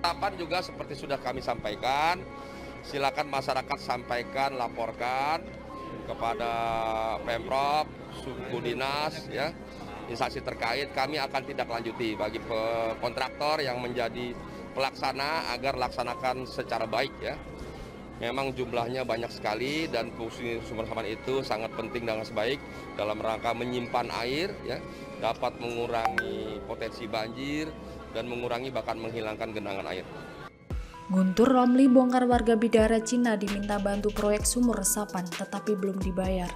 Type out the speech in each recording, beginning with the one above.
Kapan juga seperti sudah kami sampaikan, silakan masyarakat sampaikan, laporkan kepada Pemprov, suku dinas, ya, instansi terkait. Kami akan tindak lanjuti bagi kontraktor yang menjadi pelaksana agar laksanakan secara baik, ya. Memang jumlahnya banyak sekali dan fungsi sumber resapan itu sangat penting dan baik dalam rangka menyimpan air, ya, dapat mengurangi potensi banjir dan mengurangi bahkan menghilangkan genangan air. Guntur Romli, bongkar warga Bidara Cina diminta bantu proyek sumur resapan tetapi belum dibayar.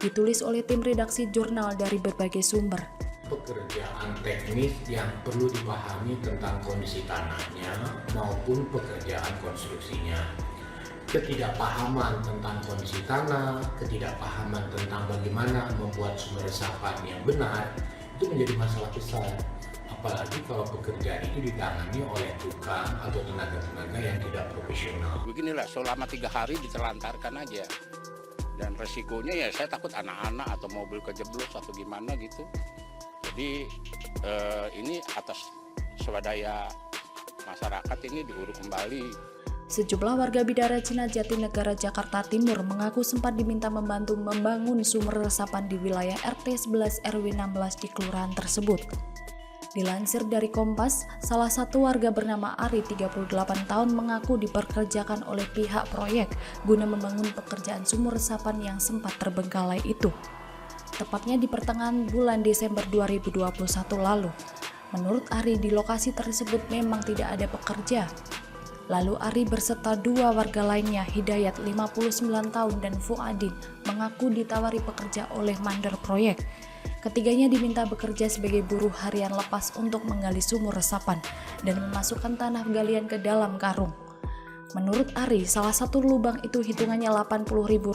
Ditulis oleh tim redaksi jurnal dari berbagai sumber. Pekerjaan teknis yang perlu dipahami tentang kondisi tanahnya maupun pekerjaan konstruksinya. Ketidakpahaman tentang kondisi tanah, ketidakpahaman tentang bagaimana membuat sumber resapan yang benar, itu menjadi masalah besar. Apalagi kalau pekerjaan itu ditangani oleh tukang atau tenaga-tenaga yang tidak profesional. Beginilah, selama 3 hari ditelantarkan aja. Dan resikonya ya saya takut anak-anak atau mobil kejeblos atau gimana gitu. Jadi ini atas swadaya masyarakat ini diurus kembali. Sejumlah warga Bidara Cina Jatinegara Jakarta Timur mengaku sempat diminta membantu membangun sumber resapan di wilayah RT 11 RW 16 di kelurahan tersebut. Dilansir dari Kompas, salah satu warga bernama Ari 38 tahun mengaku dipekerjakan oleh pihak proyek guna membangun pekerjaan sumur resapan yang sempat terbengkalai itu. Tepatnya di pertengahan bulan Desember 2021 lalu. Menurut Ari, di lokasi tersebut memang tidak ada pekerja. Lalu Ari berserta 2 warga lainnya, Hidayat 59 tahun dan Fuadin, mengaku ditawari pekerja oleh mandor proyek. Ketiganya diminta bekerja sebagai buruh harian lepas untuk menggali sumur resapan dan memasukkan tanah galian ke dalam karung. Menurut Ari, salah satu lubang itu hitungannya Rp80.000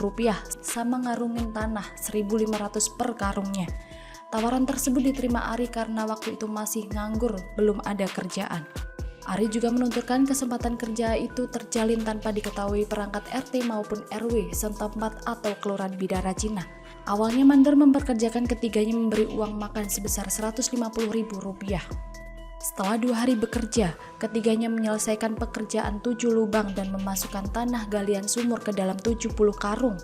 sama ngarungin tanah 1.500 per karungnya. Tawaran tersebut diterima Ari karena waktu itu masih nganggur, belum ada kerjaan. Ari juga menuturkan kesempatan kerja itu terjalin tanpa diketahui perangkat RT maupun RW setempat atau kelurahan Bidara Cina. Awalnya mandor memperkerjakan ketiganya memberi uang makan sebesar Rp150.000. Setelah 2 hari bekerja, ketiganya menyelesaikan pekerjaan 7 lubang dan memasukkan tanah galian sumur ke dalam 70 karung.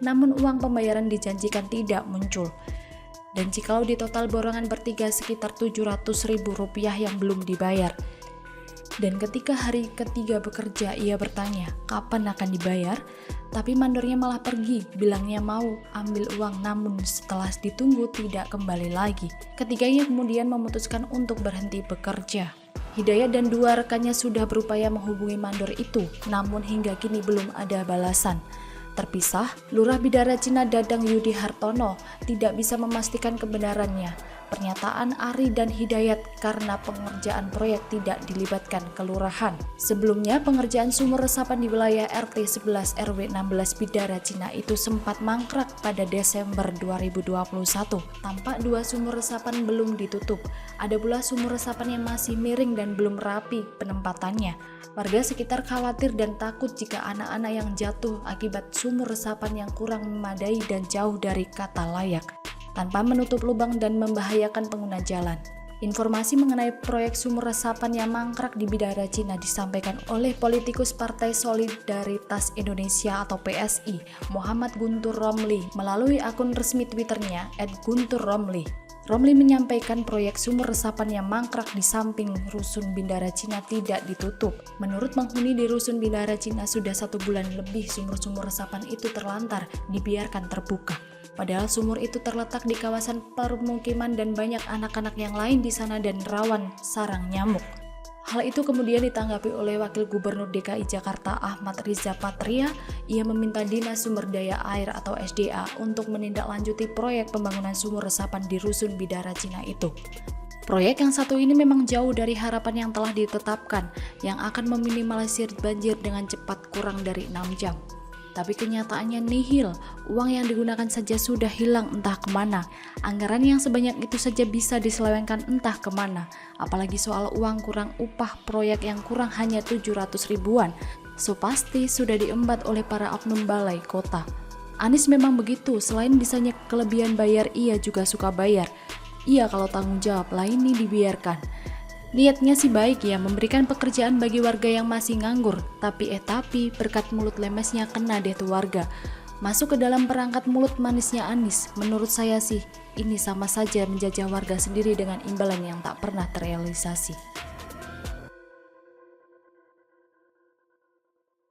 Namun uang pembayaran dijanjikan tidak muncul. Dan jikalau di total borongan bertiga sekitar Rp700.000 yang belum dibayar. Dan ketika hari ketiga bekerja, ia bertanya kapan akan dibayar, tapi mandornya malah pergi, bilangnya mau ambil uang namun setelah ditunggu tidak kembali lagi. Ketiganya kemudian memutuskan untuk berhenti bekerja. Hidayat dan 2 rekannya sudah berupaya menghubungi mandor itu, namun hingga kini belum ada balasan. Terpisah, Lurah Bidara Cina Dadang Yudi Hartono tidak bisa memastikan kebenarannya pernyataan Ari dan Hidayat karena pengerjaan proyek tidak dilibatkan kelurahan. Sebelumnya, pengerjaan sumur resapan di wilayah RT 11 RW 16 Bidara Cina itu sempat mangkrak pada Desember 2021. Tampak 2 sumur resapan belum ditutup. Ada pula sumur resapan yang masih miring dan belum rapi penempatannya. Warga sekitar khawatir dan takut jika anak-anak yang jatuh akibat sumur resapan yang kurang memadai dan jauh dari kata layak, tanpa menutup lubang dan membahayakan pengguna jalan. Informasi mengenai proyek sumur resapan yang mangkrak di Bidara Cina disampaikan oleh politikus Partai Solidaritas Indonesia atau PSI, Muhammad Guntur Romli, melalui akun resmi Twitternya @gunturromli. Romli menyampaikan proyek sumur resapan yang mangkrak di samping Rusun Bidara Cina tidak ditutup. Menurut penghuni di Rusun Bidara Cina, sudah 1 bulan lebih sumur-sumur resapan itu terlantar, dibiarkan terbuka. Padahal sumur itu terletak di kawasan permukiman dan banyak anak-anak yang lain di sana dan rawan sarang nyamuk. Hal itu kemudian ditanggapi oleh Wakil Gubernur DKI Jakarta Ahmad Riza Patria. Ia meminta Dinas Sumber Daya Air atau SDA untuk menindaklanjuti proyek pembangunan sumur resapan di Rusun Bidara Cina itu. Proyek yang satu ini memang jauh dari harapan yang telah ditetapkan, yang akan meminimalisir banjir dengan cepat kurang dari 6 jam. Tapi kenyataannya nihil, uang yang digunakan saja sudah hilang entah kemana. Anggaran yang sebanyak itu saja bisa diselewengkan entah kemana. Apalagi soal uang kurang upah proyek yang kurang hanya 700 ribuan. So pasti sudah diembat oleh para oknum balai kota. Anies memang begitu, selain bisanya kelebihan bayar, ia juga suka bayar. Ia kalau tanggung jawab lain nih dibiarkan. Niatnya sih baik ya, memberikan pekerjaan bagi warga yang masih nganggur. Tapi berkat mulut lemesnya kena deh tuh warga. Masuk ke dalam perangkat mulut manisnya Anies. Menurut saya sih, ini sama saja menjajah warga sendiri dengan imbalan yang tak pernah terrealisasi.